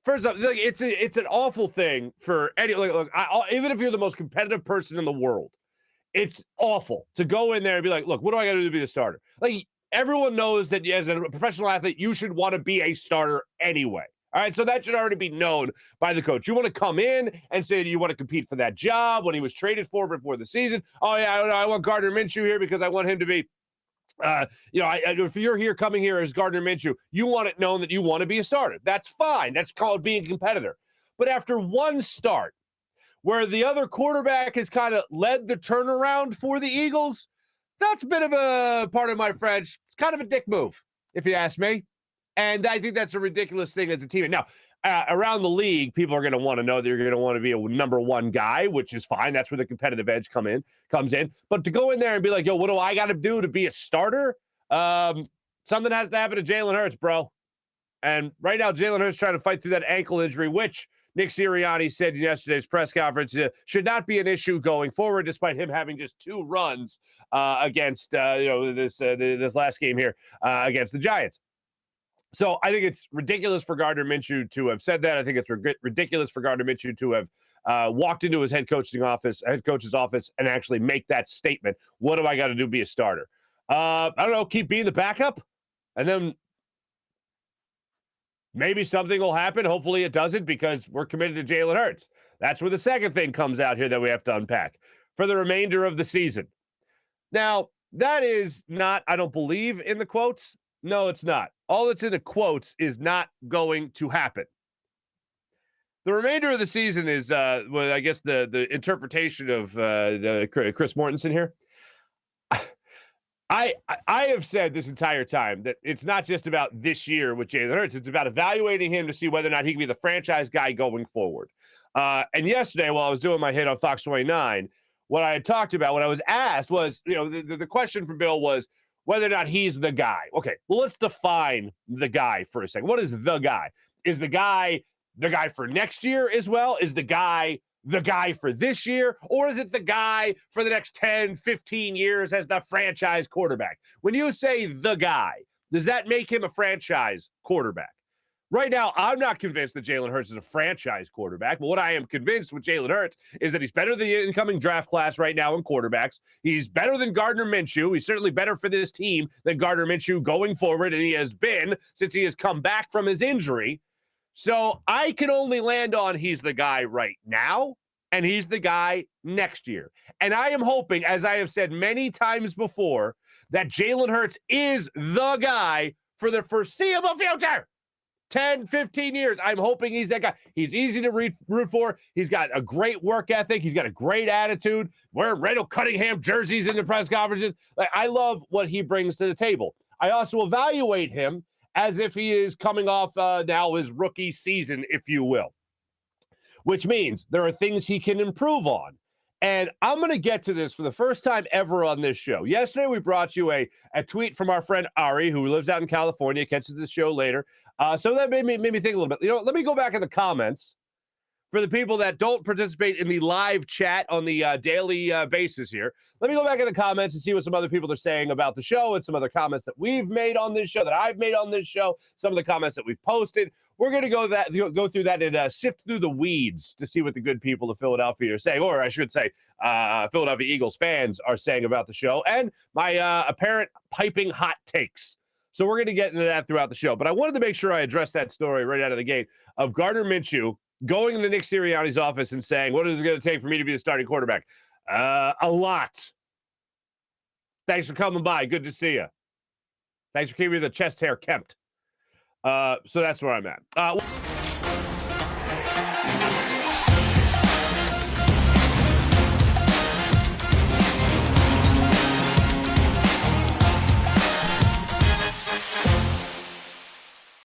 First off, like, it's an awful thing for any. Look, even if you're the most competitive person in the world, it's awful to go in there and be like, look, what do I got to do to be the starter? Like, everyone knows that as a professional athlete, you should want to be a starter anyway. All right, so that should already be known by the coach. You want to come in and say that you want to compete for that job when he was traded for before the season. Oh, yeah, I want Gardner Minshew here because I want him to be, if you're here coming here as Gardner Minshew, you want it known that you want to be a starter. That's fine. That's called being a competitor. But after one start, where the other quarterback has kind of led the turnaround for the Eagles, that's a bit of a, pardon my French, it's kind of a dick move, if you ask me. And I think that's a ridiculous thing as a team. Now, around the league, people are going to want to know that you're going to want to be a number one guy, which is fine. That's where the competitive edge comes in. But to go in there and be like, yo, what do I got to do to be a starter? Something has to happen to Jalen Hurts, bro. And right now, Jalen Hurts trying to fight through that ankle injury, which Nick Sirianni said in yesterday's press conference should not be an issue going forward, despite him having just 2 runs against this last game here against the Giants. So I think it's ridiculous for Gardner Minshew to have said that. I think it's ridiculous for Gardner Minshew to have walked into his head coach's office, and actually make that statement. What do I got to do to be a starter? I don't know. Keep being the backup, and then maybe something will happen. Hopefully it doesn't, because we're committed to Jalen Hurts. That's where the second thing comes out here that we have to unpack for the remainder of the season. Now, that is not, I don't believe in the quotes. No, it's not. All that's in the quotes is not going to happen. The remainder of the season is, I guess, the interpretation of Chris Mortensen here. I have said this entire time that it's not just about this year with Jalen Hurts. It's about evaluating him to see whether or not he can be the franchise guy going forward. And yesterday, while I was doing my hit on Fox 29, what I had talked about, what I was asked was, the question from Bill was whether or not he's the guy. Okay, well, let's define the guy for a second. What is the guy? Is the guy for next year as well? Is the guy for this year? Or is it the guy for the next 10, 15 years as the franchise quarterback? When you say the guy, does that make him a franchise quarterback? Right now, I'm not convinced that Jalen Hurts is a franchise quarterback, but what I am convinced with Jalen Hurts is that he's better than the incoming draft class right now in quarterbacks. He's better than Gardner Minshew. He's certainly better for this team than Gardner Minshew going forward, and he has been since he has come back from his injury. So I can only land on he's the guy right now, and he's the guy next year. And I am hoping, as I have said many times before, that Jalen Hurts is the guy for the foreseeable future. 10, 15 years. I'm hoping he's that guy. He's easy to root for. He's got a great work ethic. He's got a great attitude. Wearing Randall Cunningham jerseys in the press conferences. I love what he brings to the table. I also evaluate him as if he is coming off now his rookie season, if you will, which means there are things he can improve on. And I'm going to get to this for the first time ever on this show. Yesterday, we brought you a tweet from our friend Ari, who lives out in California, catches the show later. So that made me think a little bit. Let me go back in the comments for the people that don't participate in the live chat on the daily basis here. Let me go back in the comments and see what some other people are saying about the show and some other comments that we've made on this show, that I've made on this show, some of the comments that we've posted. We're going to go through that and sift through the weeds to see what the good people of Philadelphia are saying, or I should say Philadelphia Eagles fans are saying about the show, and my apparent piping hot takes. So we're going to get into that throughout the show. But I wanted to make sure I addressed that story right out of the gate of Gardner Minshew going into Nick Sirianni's office and saying, what is it going to take for me to be the starting quarterback? A lot. Thanks for coming by. Good to see you. Thanks for keeping the chest hair kempt. So that's where I'm at.